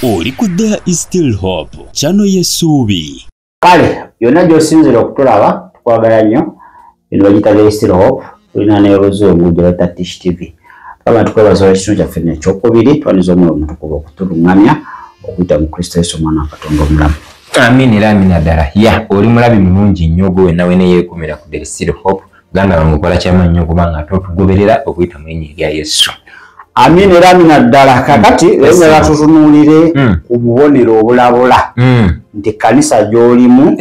Oli ku There Is Still Hope channel y'essuubi. Kale yonna gy'osinzira okutulaba tukwagala nnyo. Bino bagita There Is Still Hope tulina n'erozungu gye bata Tish TV. Kama tukwebaza ekitundu kyaffe ekyokubiri twaniza omwoyo omutukuvu okutulungamya okuyita mu Kristo Yesu omwana wa Katonda omulamu. Amin era amina ddala. Ya oli mulabi mulungi nnyo gwe wenna wene yeekumira ku There Is Still Hope. Ganda bamukola kyamannyo kubanga totugoberera okuyita mu linnya erya Yesu. Amin era amina ddala. Kakati lengera tutunuulire ku bubonero obulabula nti kanisa gy'olimu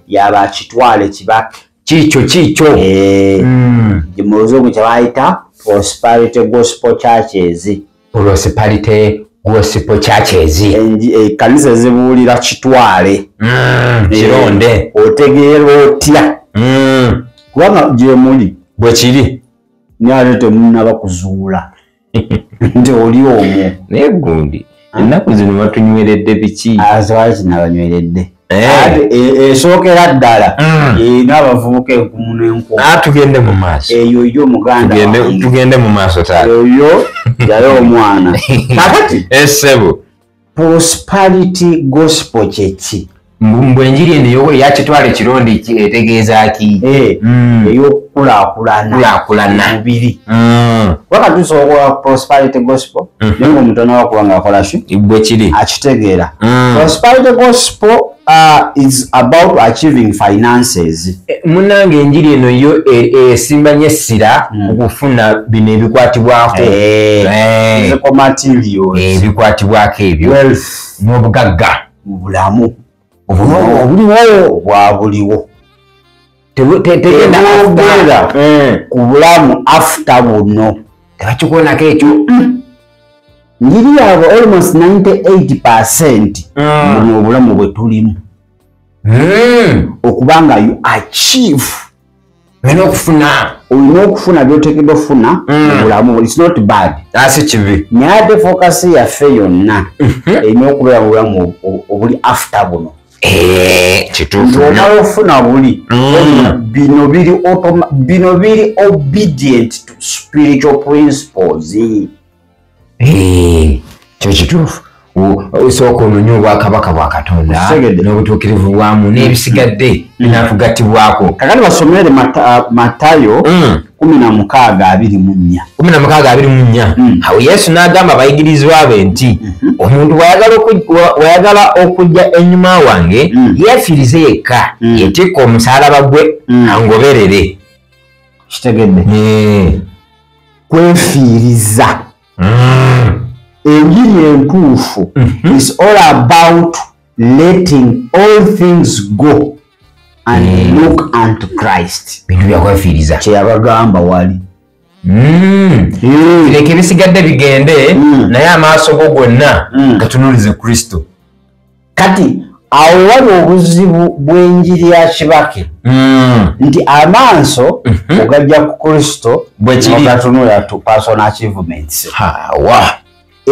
yaba kitwale kibake kikyo gye mu luzungu kye bayita Prosperity Gospel Churches. Prosperity Gospel Churches. Kanisa zibuulira kitwale kironde otegeera otya kubanga gye muli bwe kiri ne ate temunnaba kuzuula nti oli omwo naye gundi ennaku zino batunyweredde biki azwali kinabanyweredde esookera ddala n'abavubuka enkumu n'enkumu tugende mu maaso eyo yo omuganda tugende mu maaso taata eyo yali omwana kakati essebo Prosperity Gospel kyeki mbwenjiri eno yakitwale kirondi etegeeza ki ey'okukulaakulana mubiri wakati tusobola Prosperity Gospel naye ng'omutono wakubanga akola ki bwe kiri akitegeera. Prosperity Gospel is about achieving finances. Munange enjiri eno yo esimba nnyo essira okufuna bino ebikwatibwako ebikwatibwako ebyo n'obugagga mu bulamu obuliwo bwa buliwo tegenda ku bulamu after buno tebakikuonako ekyo njiri yabo almost 98% mu obulamu bwe tulimu okubanga you achieve olina okufuna by'oteekeddwa okufuna mu bulamu. It's not bad asi kibi naye ate focus yaffe yonna erina okubeera mu bulamu obuli after buno kituufu omala ofuna buli bino biri obedient to spiritual principles. kyo kituufu osooka ononye obwakabaka bwa Katonda n'obutuukirivu bwamu n'ebisigadde binaakugattibwako. Kakati basomere Matayo 16:24. Awo Yesu n'agamba abayigirizwa be nti omuntu wayagala okujja ennyuma wange yeefiirize yekka yeetikka omusaalaba gwe angoberere. Kitegedde kwefiiriza enjiri entuufu is all about letting all things go and look unto Christ. Bintu byakwefiiriza kyeyabagamba wali leka ebisigadde bigende naye amaaso go gonna gatunuulize Kristo. Kati awo wali obuzibu bw'enjiri ya kibake nti amaaso ogajja ku Kristo bwekirigatunula to personal achievements.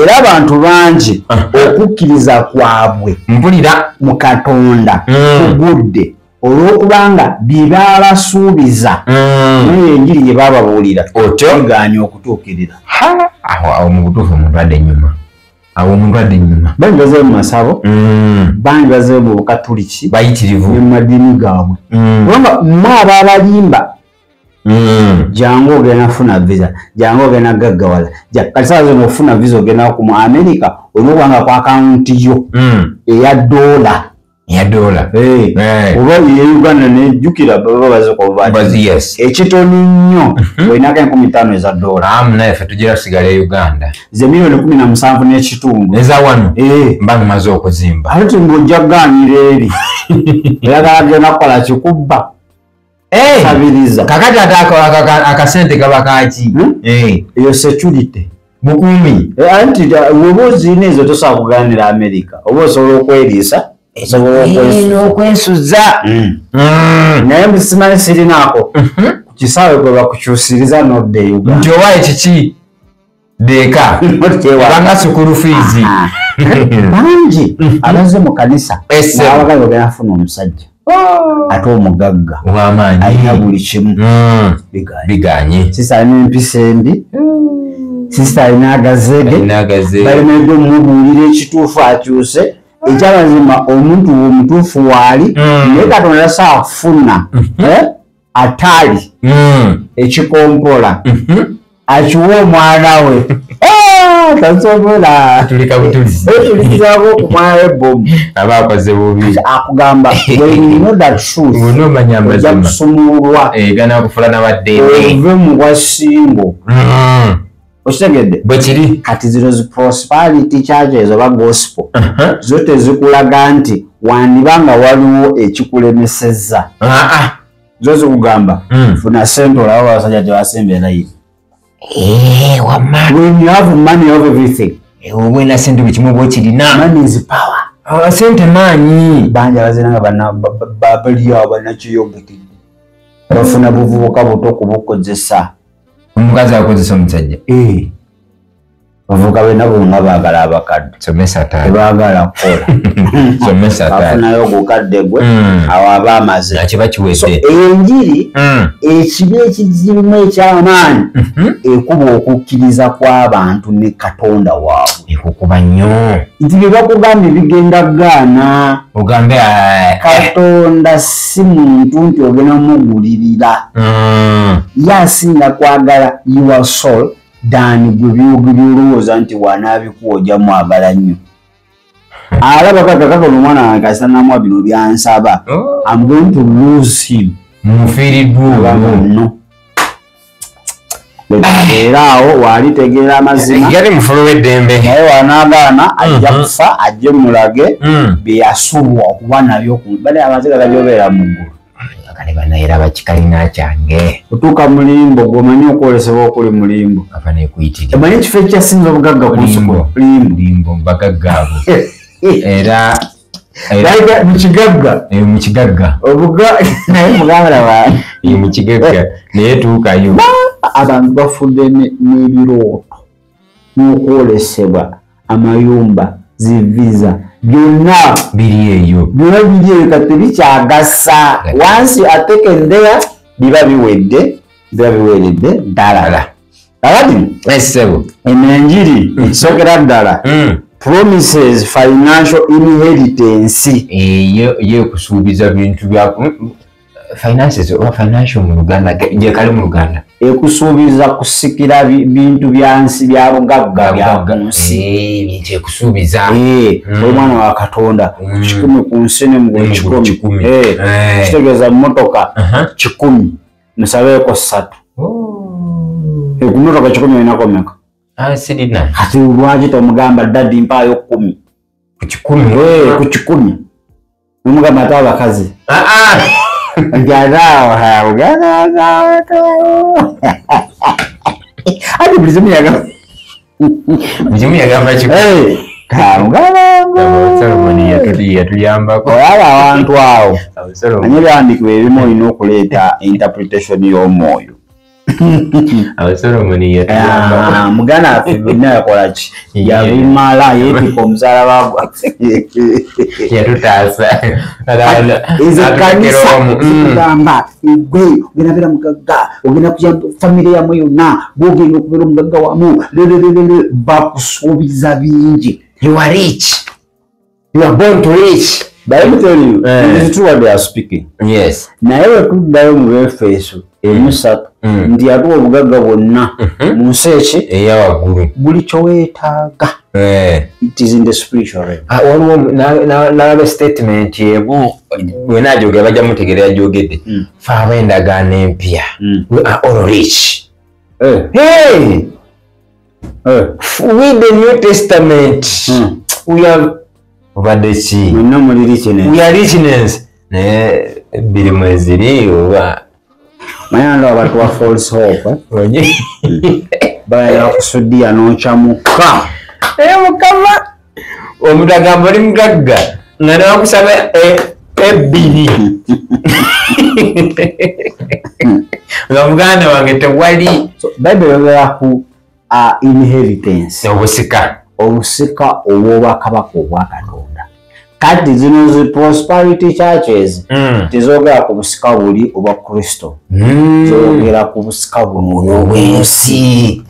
Era abantu bangi okukkiriza kwabwe mpulira mu Katonda kugudde olw'okubanga bye babasuubiza naye enjiri gye bababuulira otegaanya okutuukirira. Awo mu butuufu omuntu adde ennyuma. Bangi bazeewo mu masabo, bangi bazeewo mu Bukatuliki bayitirivu ne mu madiini gaabwe kubanga aba abalimba jangu ogenda funa visa, jangu ogenda gaggawala kati saa zino ofuna visa ogenda ku mu America olina okubanga ku akawunti yo eya dola oba ye Uganda nejjukira baba bazi ekitoni nnyo olinako 50,000 eza dola. Naye ffe tugira sigala e Uganda ze milioni 17.5 eza wano mba mumaze okuzimba ate ng'ojja ggaanira eri oyagala genda kukola kikubba sabiriza kakati ate akasente kaba kaki eyo security bukumi anti woba oziina ezo tosobola kugaanira America oba osobola okweriisa okwensuza naye musimanyi sirinaako ku kisaawe kwe bakukyusiriza n'odda e Uganda nti owaye kiki deeka banga sukulu fiizi bangi abaze mu kanisa n'abagali bagenda funa omusajja ate omugagga w'amaanyi alina buli kimu biganye sisa n'empisa embi sister alina agazege balemeddwe omubulira ekituufu akyuse ekyamazima omuntu omutuufu waali naye Katonda tasobola kufuna atali ekikompola akiwa omwana we tasobola tulikizako okumwana webomu aba akoze bubi akugamba when you know that truth ojja kusumulwa gana kufula n'abaddembe ove mu bwasingo okitegedde bwe kiri kati zino zi prosperity churches oba gospel zo tezikulaga nti wandibanga waliwo ekikulemesezza zo zikugamba funa sente olaba abasajja tebasembera yini when you have money of everything obwena sente bwe kimu bwekirina money is power sente maanyi banja bazinanga baliawo banakiyombekedde bafuna buvubuka buto okubukozesa omukazi akozesa omusajja bavuga benabo nga baagala abakadde somesa taata tebaagala kukola somesa taata bafunayo ogukadde gwe awo aba amaze nakiba kiwedde enjiri ekibi ekizimu ekyamaanyi ekuba okukkiriza kw'abantu ne Katonda waabwe ekukuba nnyo nti bye bakugambye bigenda gaana ogambe Katonda si muntu nti ogenda mugulirira yasinga kwagala your soul dani gwe byolowooza nti wanaabikuwa ojja mwagala nnyo alaba kakakaka omwana wange asitanamu bino byansaba I'm going to lose him mufiiriddwa no era awo walitegeera amazima yali mufulu w'eddembe naye wanaagaana ajja kufa ajje mulage bye yasubwa okuba nabyo bale amaziga gajyobeera mu ggulu kale banayera bakikalina kyange otuuka mulimbo gwomanyi okwolesebwa okuli mulimbo ava nekuyitira omanyi ekifo ekyasinza obugagga kusuko limbo mbagagga abo era mukigagga naye muganda mukigagga naye tuukayo abantu bafudde n'ebirooto n'okwolesebwa amayumba ziviza byonna biri eyo kati tebikyagasa wansi atekendera biba biweredde ddala kakati essebo enenjiri ekisookera ddala promises financial inheritance eyo ekusuubiza bintu bya finances oba financial mu Luganda gyekali mu Luganda ekusuubiza kusikira bintu byansi bya bugagga byakunsi bintu ekusuubiza omwana wa Katonda 10 ku nsi ne mu 10 kitegeeza mmotoka 10 musabeeko 3 ekumotoka 10 olinako mmeka sirina kati lwaki tomugamba dadi mpaayo 10 ku 10 nomugamba ate abakazi ati buli zimu yagamba Solomon yatuyambako olaba abantu awo anye byandikibwa ebimu olina okuleeta interpretation y'omwoyo Solomon yatuyambako muganda waffe byonna yakolaki yabimala yeetika omusalaba gwa yatutaasa ezekanisa ekugamba gwe ogenda beera mugagga ogenda kuya famire yamwe yonna bwogenda okubeera omugagga wamu bakusuubiza bingi. You are rich. You are born to rich. But let me tell you, it is true what they are speaking. Yes. Na ewe tuddayo mu befeeso emisatu nti yatuwa obugagga bwonna mu nsi eki eyawaggulu buli kyoweetaaga. It is in the spiritual realm. Waliwo n'alaba statement ebu bwena ajoge bajja mutegeera yajogedde fe ab'endagaano empya we are all rich. Hey! With the New Testament we have obadde ki mwenna muli richness. We are richness naye bbiri mweziri oba mayanda abantu wa false hope baya kusudia n'okyamuka mukama omuntu agamba oli mugagga nga newakusaba ebbiri nga muganda wange tewali Bible yogera ku inheritance obusika obw'obwakabaka obwa Katonda. Kati zino zi prosperity churches tezogera ku busika buli obwa Kristo, zogera ku busika buno obw'ensi.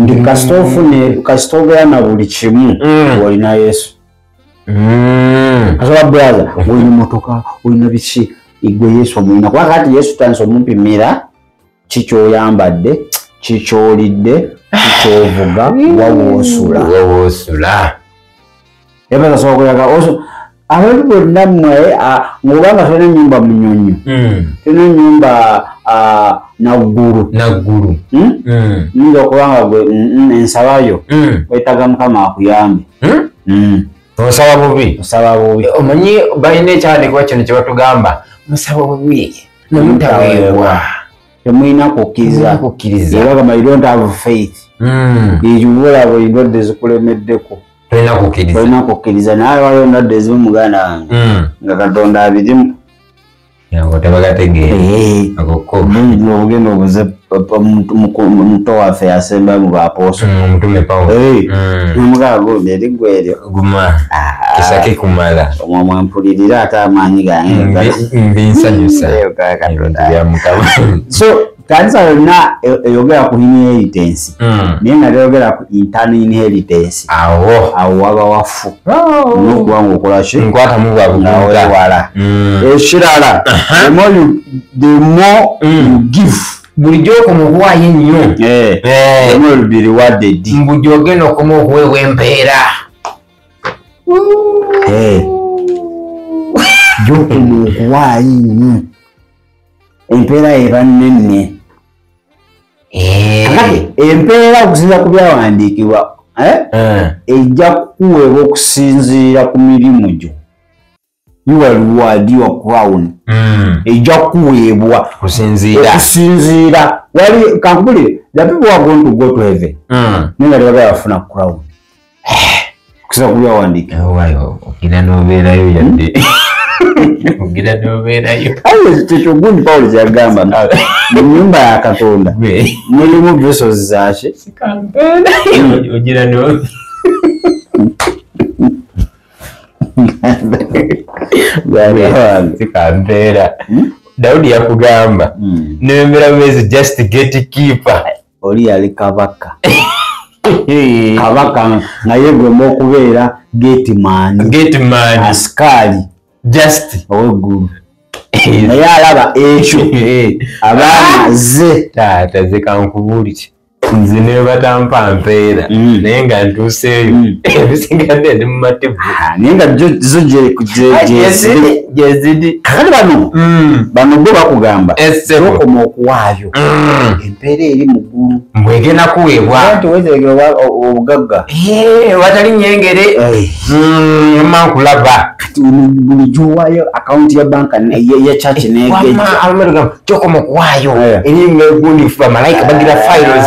ndi kastofu ne kastogera na buli kimu olina Yesu kasoba brother olina motoka olina biki igwe Yesu omulina kuba kati Yesu tanso mupimira kikyo oyambadde kikyo olidde kikyo ovuga wawosula ebeza sokoyaga oso abantu bonna mmwe ng'obanga tolina ennyumba munyonyo tolina ennyumba naggulu nyinza okubanga gwe ensabayo wetaaga Mukama akuyambe osaba bubi omanyi balina ekyandikibwa kino kye batugamba musaba bubi nomutaweebwa temulina kukkiriza era gamba you don't have faith ekibuulabo endwadde zikulemeddeko tolina kukkiriza naye waliwo endwadde ezimu muganda wange nga Katonda abirimu tebagategeera obugenda obuze muto waffe yasemba mu bapooso omutume Pawulo nomugala gundi erigwa eryo guma kisake kumala mwempulirira ate amaanyi gange mbinsanyusa so kanisa yonna eyogera ku inheritance naye nga teyogera ku internal inheritance awo waba wafu n'okubanga okola ki nkwatamu bwabugawewala ekirala the more you give bulijjo okumukuwaayo ennyo the more you be rewarded mbujja ogenda okuma okuweebwa empeera gyokumukuwaayo nnyo empeera eba nnene empeera okusinza ku byawandiikibwa ejja kukuweebwa okusinziira ku mirimu gyo you are reward your crown ejja kuweebwa okusinziira wali kankubulire the people are going to go to heaven ninga tebagala bafuna crown okusinza ku byawandiikibwa okira n'obeerayo yadde ogira n'obeerayo kyekyo gundi Pawulo kyagamba mu nnyumba ya Katonda mulimu vessels zaki ogira sikampeera Dawudi yakugamba nembeera bwezi just get keeper oli yali kabaka nga yegwema okubeera gateman asikaali just oweggulu naye alaba ekyo abaana ze taata ze kankubuuliki nze ne batampa mpeera naye nga ntuuseeyo ebisigadde ndi mu matebu naye nga zo gyezidi kakati bano bo bakugamba okoma okuwaayo empeera eri muggulu mbwegenda kuweebwa nti weterekera obugagga watali nyengere mankulaba kati buli gyowaayo akawunti ya banka ya church negejja kyokoma okuwaayo eri gundi bamalayika bagira files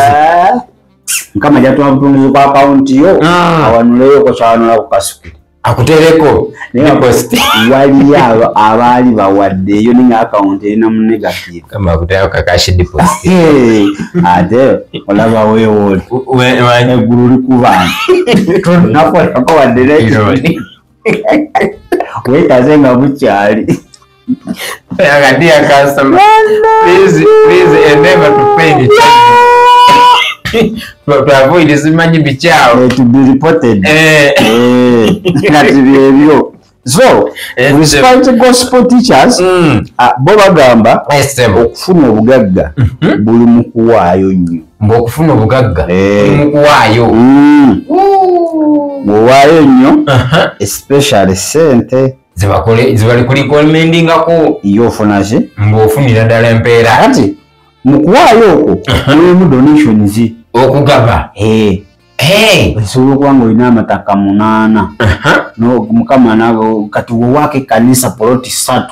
Mukama jatwa butunzi kwa akaunti yo awanuleyo ko kyanula ku kasuku akutereko deposit wali abali bawaddeyo ninga account erina mu negative kama akutayo kakashi deposit ate olaba wewe wanye gururi kubana nakola ko waddeyo wetazenga bukyali agadi ya customer please endeavor to pay the charge to avoid zimanyi bichao to be reported ngatibyebyo so respect gospel teachers bo bagamba okufuna obugagga buli mu kuwaayo nnyo okufuna obugagga mu kuwaayo muwaayo nnyo especially sente zibali kulikomendingako iyo ofuna ki ng'ofunira ddala empeera kati mu kuwaayo okwo mulimu donations okugaba osobola okuba nga olina amataka 8 Mukama nago kati wowaako ekkanisa poloti 3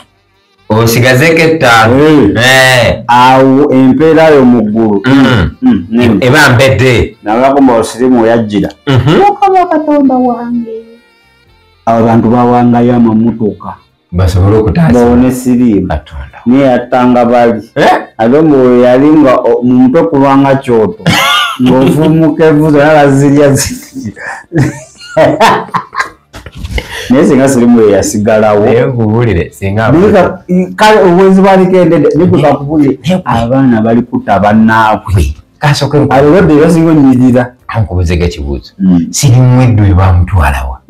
osigazeko 5 awo empeera yo mu ggulu eba mbedde nagakomba osirimu oyajjira Mukama Katonda wange abantu bawangayo amamotoka basobole okutaasa bawone sirimu niye yattanga bali ate mbu yali nga muntu okubanga kyoto ng'ofumuka evuzo nabazirya naye singa sirimu eyasigalawo kale obwenzi bwalikendede nikukakubulire abaana bali kutta bannaabwe abalwadde basinga onyirira ankubuzega kibuuzo siri mweddu bamutwalawa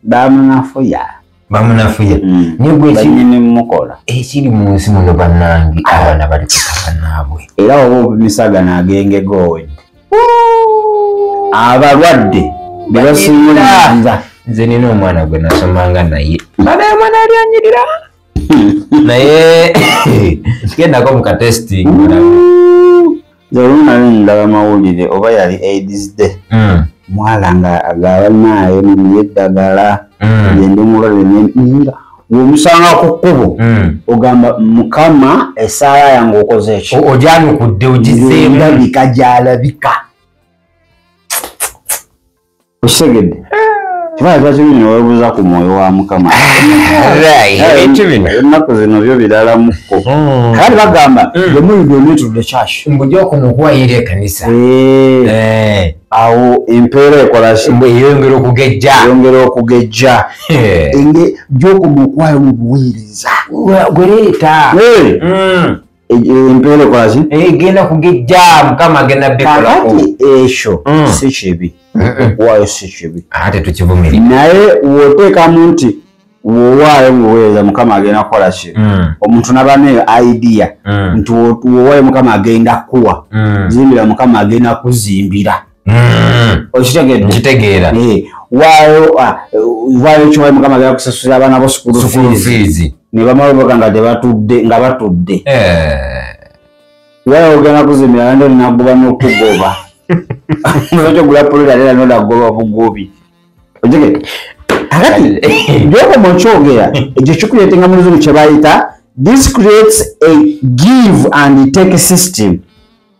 bamunafuya banyini mukola ekiri mu nsi muno bannange abaana bali kutaka naabwe era oba obumisagana agenge gowedde abalwadde bebasinza nze nina omwana gwe nasomanga naye baadaye omwana ali anyirira naye tugendako mu katesting ndaba mawulire oba yali AIDS day mwala nga agabanaayo neyeddagala yendi mulole nga womusanga ku kkubo ogamba mukama esaala yange okoze eki ojanukudde ogizeemu ndabika gyalabika okisegedde kibala twakibino webuuza ku mwoyo wa mukama ennaku zino byo biralamuko kale bagamba emuyidonetudde kyaki mbuja okumukwayira ekanisa awo empeera ekolaki eyongera okugejja gyokumukwaya mu buweereza gwereeta empeera ekolaki egenda kugejja mukama agenda bbikolako kakati ekyo si kibi okuwaayo si kibi ate tukivumirira naye woteekamu nti wowaayo mubuweereza mukama agenda kukola ki omuntu naba neyo idea nti wowaayo mukama agenda kuwa zimbira mukama agenda kuzimbira okitegeera waayo kiwaayo mukama agenda kusasulira abaana bo school fees ne bamala boga nga batudde waayo ogenda kuzimbira nandi olinagoba n'okugoba ekyo gula polira era nodagoba bugobi ojege akati gyoko mukyogera ekyo kikuleetenga mu luzungu kye bayita this creates a give and take system.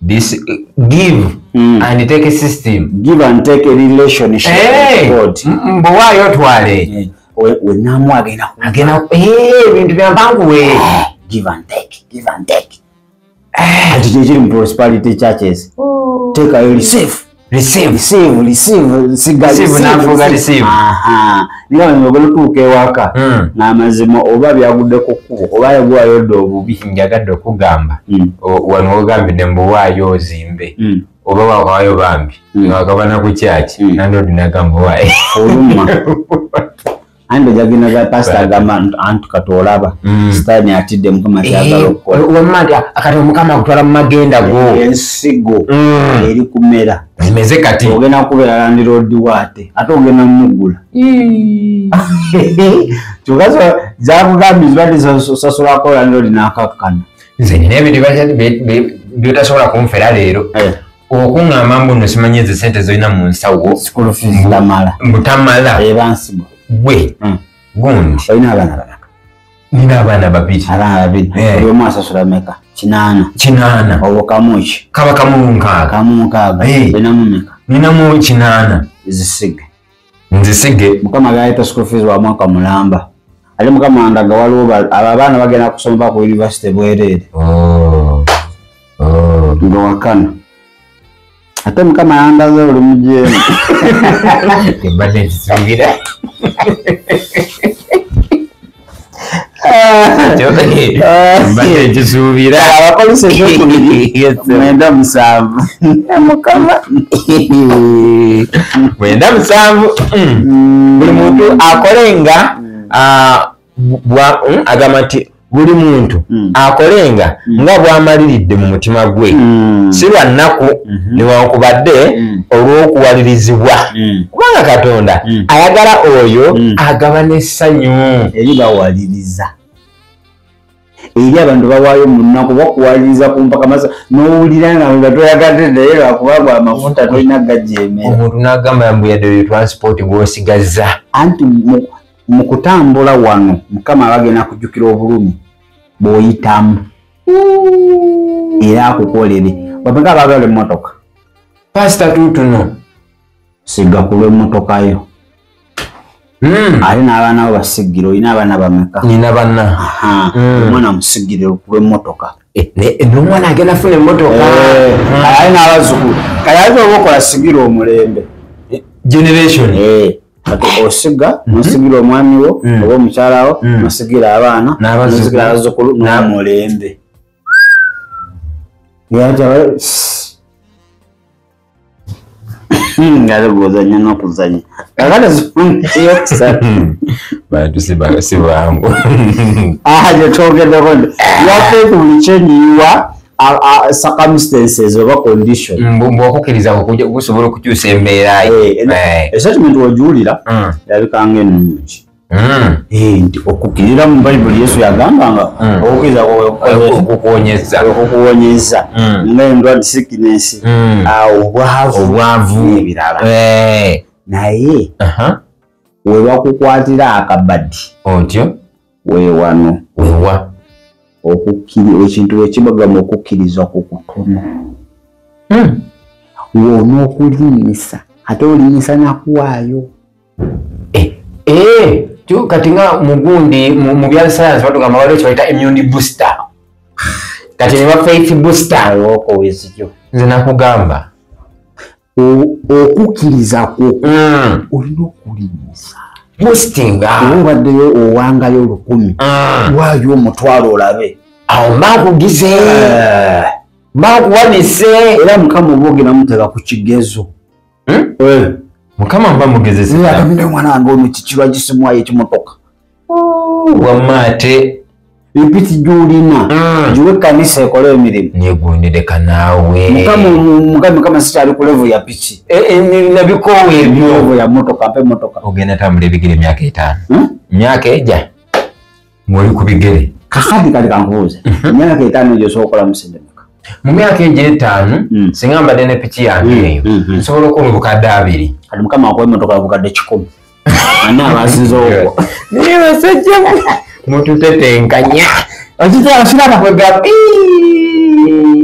Give and take system. Give and take a relationship with God. Mbowayo twale wenamu agenda bintu byampanguwe give and take Kiri mu prosperity churches. Take a receive nafuga receive. Niba ngolo tuke waka n'amazima oba byagudde ku kkubo oba yagwayo ddo obubi njagadde okugamba wano ogambidde mbuwaayo ozimbe oba wakwayo bambi wakabana ku kyaki nandodi nagamba waaye olumma ande jagina za pastor agamba antu katolaba stani atidde mukama kyagala okukola wamati akati mukama akutwala mu magenda go ensigo eri kumera imeze kati ogenda kubeera Land Road wate ate ogenda mugula tugazo zakugambi zibadde sasula ko Land Road n'akakkana nze nina ebintu byotasobola kumfera leero okungamba mbu nno simanyi ezi sente zolina mu nsawo school fees mutamala ebansigo gwe gundi olina abaana banaka nina abaana babiri buli omu asasula meka 8 obwo kamuki kaba kamu nkaaga olinamu meka ninamu 8 nzisige mukama gaayita school fees wa mwaka mulamba ate mukama andaga waliwo abaana bagenda kusoma ku university bwereere nga wakana ate mukama yandaze oli mujeemu mbadde nkisuubira mbadde nkisuubira abapolisi ekyokubiri 97 mukama 97 buli muntu akolenga agamba nti buli muntu akolenga nga bwamaliridde mu mutima gwe si lwa nnaku newankubadde olw'okuwalirizibwa kubanga Katonda ayagala oyo agaba n'essanyu eri bawaliriza eri abantu bawaayo mu nnaku bakuwaliriza ku mpaka masa n'owulira nga toyagadde naye lwakubanga amafuta tolina gajeemera omuntu n'agamba yambuyadde transport gw'osigazza anti mu kutambula wano mukama bagenda kujjukira obulumi bw'oyitamu era akukolere bapeka bagala emmotoka pasita tutuno sigga ku lw'emmotokayo ate n'abaana bo basigire olina abaana bameka nina banna omwana musigire ku lw'emmotoka n'omwana agenda afuna emmotoka ate n'abazzukulu kayaza oba okola sigira omulembe generation ati osiga nosigira omwami wo oba omukyala wo nosigira abaana nosigira abazzukulu n'omulembe ngale kuzanya no kuzanya akale zifunyo kusana bantu sibangu je togenda konde yafe ku change circumstances oba condition mbokukiriza okujja kusobola okukyusa embeera settlement wajulira yabikanga ennungi nti okukirira mu Bible Yesu yagambanga okukiriza okukuwonyeza ng'endwadde sickness obwavu n'ebirala naye we bakukwatira akabadi otyo weewano wewa ekintu ekibagamba okukkiriza ku kutono wona okulimisa ate olimisa nakuwaayo kati nga mugundi mu bya science batugamba waliwo kyebayita immune booster kati ne ba faith booster okowezikyo nze nakugamba okukkiriza kwo olina okulimisa boosting obaddeyo owangayo 100 waayo omutwalo olabe awo mbakugize mbakuwanise era mukama oba ogenda muteka ku kigezo mukama mba mugezesaakamina omwana wange ono kikirwa gisimwayo ekimotoka wamaate epiti gyolina giwe ekkanisa ekole emirimu negundireka naawe mukama sikyali ku level ya piki nabikoowa ebyo level ya motoka mpe motoka ogenda tambula ebigere emyaka 5 myaka eja mwoli ku bigere kakati kali kankubuuze emyaka 5 gyosobola okola musendemeka mu myaka ejo 5 singa mbadde ne piki yange eyo nsobola okuwa obukadde 2 kati mukama akuwa emmotoka obukadde 100 ana abasinza okwo naye basajja mututetenkanya okitaakiraba kwegapi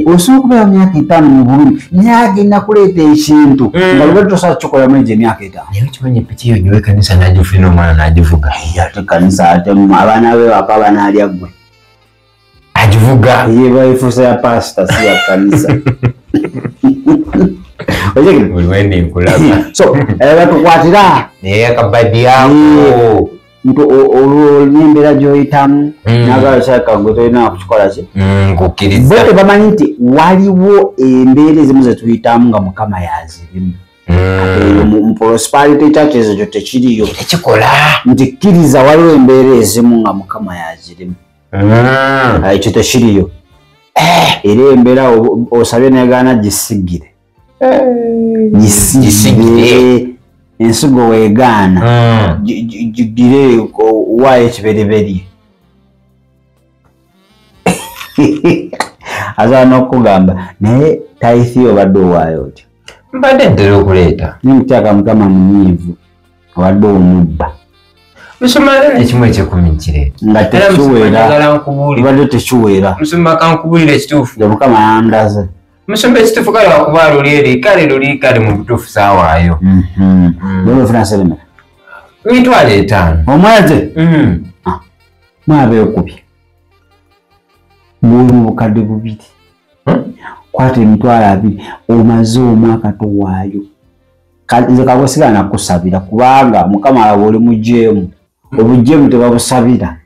osobola okubeera myaka 5 mu bulumi myaka enakuleeta ekintu nga lubadde tosobola kukikolamu egyo emyaka 5 naye okimanyi piki eyo nyowe kanisa nagifuina omwana nagivuga ate kanisa ate abaana be waka banaalya ggwe agivuga ye bayifuusa ya pasita si ya kanisa oliwendi nkulaba so batukwatira naye akabadi ako olw'embeera gy'oyitamu nagalakyaka gwe tolina kukikola ki nkukkiriza bo tebamanyi nti waliwo embeera ezimu zetuyitamu nga mukama yazirimu mu prosperity churches ekyo tekiriyo tekikola nti kkiriza waliwo embeera ezimu nga mukama yazirimu ekyo tekiriyo era embeera osabye negaana gisigire gisigire ensigo weegaana gigire waayo ekibereberye asobola n'okugamba naye taithi obadde owaayo otyo mbadde ntera okuleeta nimutyaka mukama munyiivu obadde omubba musoma ekimu ekyekumi kireeta nga tekiwera obadde tekiwera musoma kankubulira ekituufu mukama yandaze musomba ekituufu kale wakuba lulyeri kale mu butuufu saawaayo olwofuna seremera mitwalo 5 omweze mwabeekubye bwoli bukadde 2 kwata emitwalo 2 omaze omwaka towaayo nze kakusigala nakusabira kubanga mukama alaba oli mujeemu obujeemu tebabusabira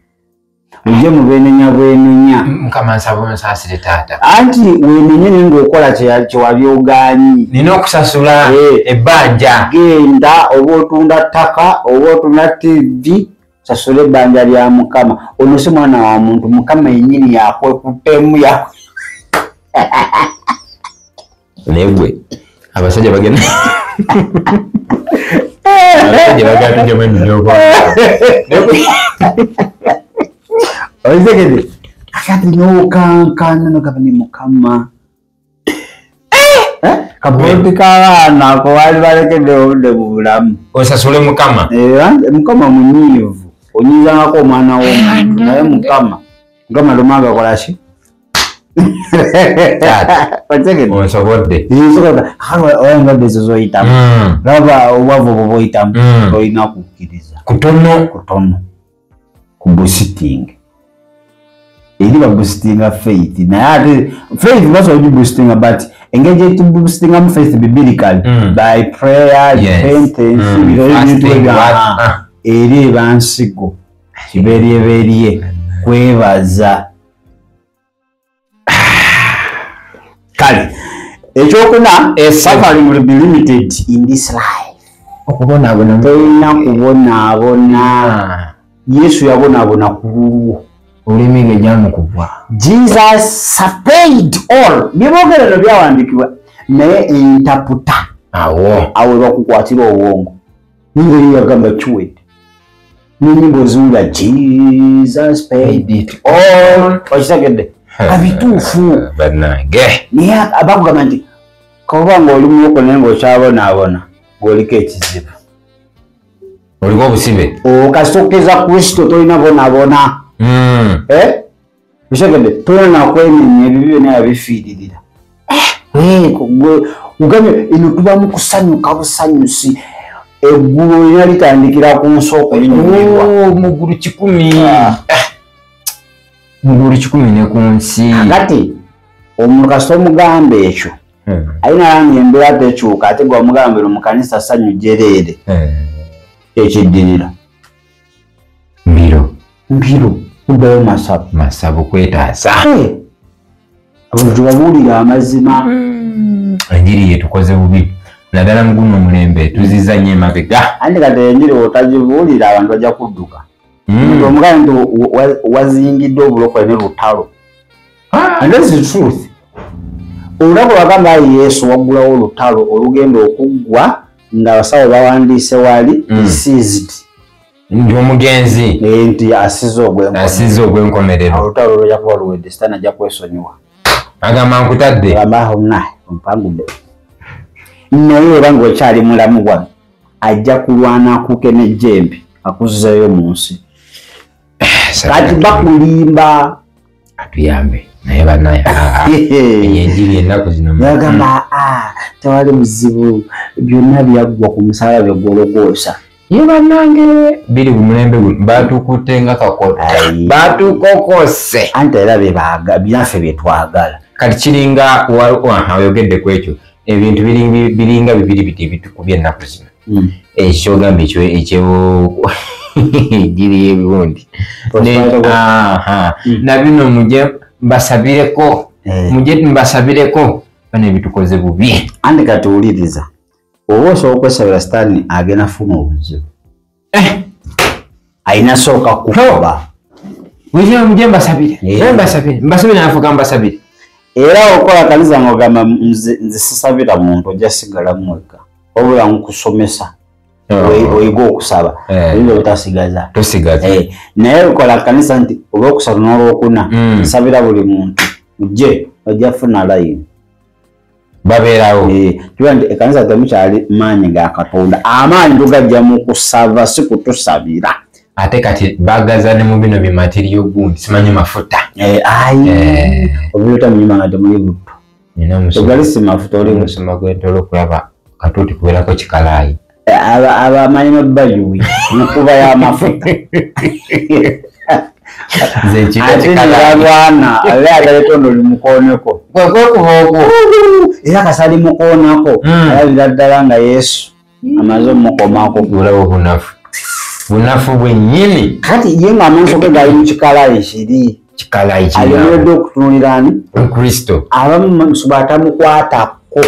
bujeemu bwenenya mukama nsaba onsaasire taata anti wenenye naye ng'okola kyewabyogaanyi nina okusasula ebbanja genda oba otunda ttaka oba otunda TV sasula ebbanja lya mukama ono si mwana wa muntu mukama yennyini yakwekuttemu naye gwe abasajja bagenda abasajja bagenda tujjamu eminyoko oizegede akati nokankana nogaba ni mukama kabodi kabaana ko wali balekedde obudde mu bulamu osasule mukama mukama munyiivu onyizangako omwana w'omuntu naye mukama lumanga kolaki onsobodde endwadde ezo zoyitamu laba obwavu obwo boyitamu olina kukkiriza kutono ku boosting eri baboostinga faith naye ate faith basobola okugiboostinga but engeri gyetuboostingamu faith biblical by prayer repentance eri ebansigo kiberyeberye kwebaza kale Ekyokuna, suffering will be limited in this life. Okubonaabona toyina kubonaabona. Yesu yabonaabona ku lulwo. olulimi lwe gyamukubwa. Jesus paid all. Byobogerero byawandikibwa naye entaputa awo bakukwatira obwongo. Ningeri yagamba kiwedde. N'enyimbo ziwulira Jesus paid it all. Okitegedde? Abituufu. Bannange. Naye abakugamba nti kaoba ng'oli muwoko naye ng'okyabonaabona ng'oliko ekizibu. Oliko obusibe. Kasitokeza Kristo tolina bonaabona. Okitegedde? Tolina nakwenenya ebyo byonna yabifiiririra. Ugambye eno tuba mu kusanyuka busanyusi. Eggulu lina litandikira ku nsoko linyumirwa. Mugulu 10. Mugulu 10 ne ku nsi. Kati omuntu kasita omugamba ekyo alina langi embeera tekyuka ate gwe omugambira mu kanisa ssanyu jereere. Ekiddirira mbiro kuddayo masabu kwetaasa. Abantu babuulira amazima. Enjiri yetukoze bubi naddala mu guno omulembe tuziza nnyo emabega. Anti kati enjiri otagibuulira abantu bajja kudduka. Omugambi nti wazingidde obulokole ne lutalo. And that's the truth. Olulako bagamba Yesu waggulawo olutalo olugenda okuggwa ng'abasawo bawandiise wali seized. Ndi omugenzi. Nti asize ogw'enkomerero. Olutalo lujja kuba luwedde sitaani ajja kwesonyiwa. Agamba nkutadde. Agamba ompangudde. Naye oba ng'okyali mulamu wano ajja kulwana akuke n'ejjembe akuzzeeyo mu nsi. Kati bakulimba. Atuyambe. Naye bannaye enjiri ennaku zino yagamba tewali buzibu byonna byaggwa ku musalaba gw'ologoosa. Ye bannange biri ku mulembe guno baatukutte nga kakotta baatukokose. Anti era byaffe bye twagala. Kati kiringa oyogedde ku ekyo ebintu biringa bibiri biti ebitukubye ennaku zino. Ekyogamba ekyo enjiri y'ebiwundi. Na bino mujje mbasabireko. Mujje mbasabireko bano ebitukoze bubi. Andi kati wuliriza. Oba osobola okwesabira sitaani agenda funa obuzibu. Ayina sooka kukuba. Mujje mbasabire. Mbasabire nafuuka mbasabire. Era okola kanisa ng'ogamba nze sisabira muntu ojja sigala mweka. Wabula nkusomesa. Oyiga okusaba. Oyinza obutasigaza. Tosigaza. Naye okola kanisa nti olwokusatu n'olwokuna nsabira buli muntu mujje ojja funa layini. Babeerawo. Kiba nti ekanisa temukyali maanyi ga Katonda. Amaanyi tugajja mu kusaba si kutusabira. Ate kati bagaza ne mu bino bimateriyo gundi simanyi mafuta. Obyota munyuma nga temuli butto. Ogali si mafuta oli musoma gw'entolo okulaba katuuti kubeerako kikalaayi. Abamanyi mabbaluwi mukuba y'amafuta. Ate niragwana ale agaleetono limukooneko. Era kasali mukoonako alabira ddala nga Yesu amaze omukomako. Olaba obunafu. Bunafu bwennyini. Kati ye ng'amaaso ge gali mu kikalaayi kiri. Kikalaayi kiri. Ayoledde okutunulira ani? Kristo. Abamu batamukwatako.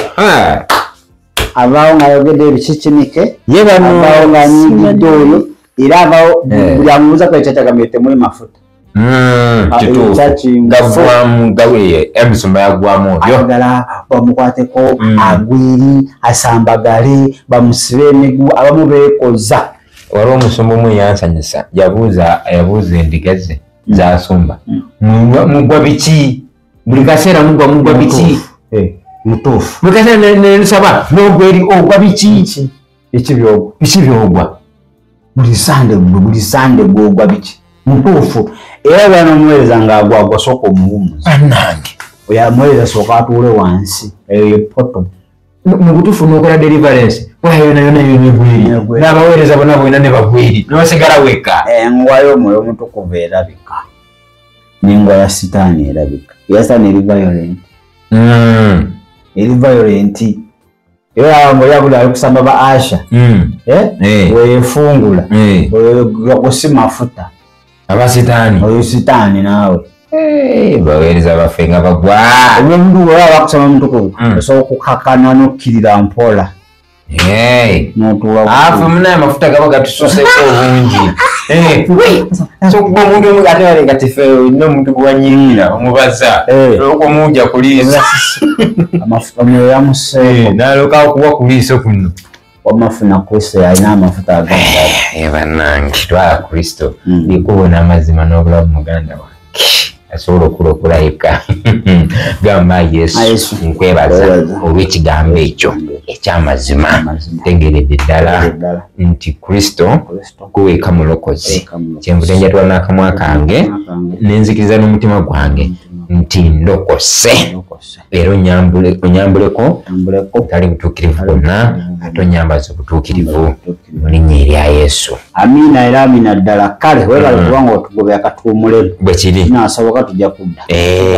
Abaawo ng'ayogedde ebikikinike. Ye bano. Abaawo ng'anyigidde oyo. Era abaawo buli amubuuza ko ekyakyagambye temuli mafuta. Kituufu. Gavwamu gawe emisumba yagwamu obyo. Ayagala bamukwateko agwiri asambagale bamusibe emiguu abamu beekoza. Waliwo omusumba omu yansanyusa yabuuza endiga ze z'asumba. Mugwa biki? Buli kaseera mugwa biki? Mutuufu. Buli kaseera n'ensaba n'ogweri ogwa biki? Biki byogwa? Biki byogwa? Buli sande gwogwa biki? Mutuufu. Era bano omuweereza ng'agwagwa sooka omuwumuza. Bannange. Oyo amuweereza sooka atuule wansi. Eyo poto. Mu butuufu n'okola deliverance. Yona y'ebigwiri. N'abaweereza bonna bonna ne bagwiri. N'osigala wekka. Engwa y'omwoyo omutukuvu erabika. N'engwa ya sitaani erabika. Eya sitaani eri violent. Eri violent. Era ng'oya buli ali kusamba ba Asha. Weefungula. Oyo si mafuta. Aba sitaani. Oyo sitaani naawe. baweereza baffe nga bagwa omuntu wala bakusoma mutukuvu osobola okukakana n'okkirira mpola afe munaye amafuta gaba gatusoseko obungi sokuba omuntu omu ate balenga tife olina omuntu gwewanyiikira omubaza okwomuwujja kuliisa omwoyo yamuseeko naloka okuwa kuliiso kuno wamafuna Kristo yalina amafuta ag'eddala bannange twala Kristo likubo n'amazima n'obulamu muganda wange asobola okulokola yekka gamba Yesu nkwebaza olw'ekigambo ekyo eky'amazima tegeredde ddala nti Kristo guweeka mulokozi kyenvudde njatula n'akamwa kange nenzikiriza n'omutima gwange nti ndokose era onyambuleko tali butuukirivu bwonna ate onyambaza obutuukirivu mu linnya erya Yesu. Amiina era amiina ddala. Kale weebale kubanga otugobe akatuwumulemu bwe kiri kinaasoboka tujja kudda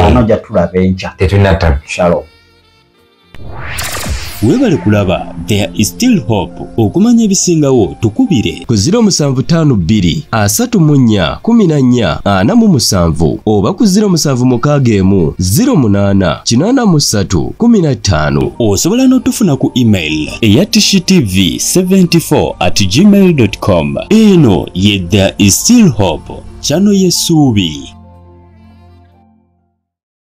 anojja tulaba enkya tetunata. Shalom. Weebale kulaba There is Still Hope. Okumanya ebisingawo tukubire ku 0752 34 14 oba ku 0761 08 83 15. Osobola n'otufuna ku email eya tishtv74@gmail.com. Eno ye There is Still Hope, channel y'essuubi.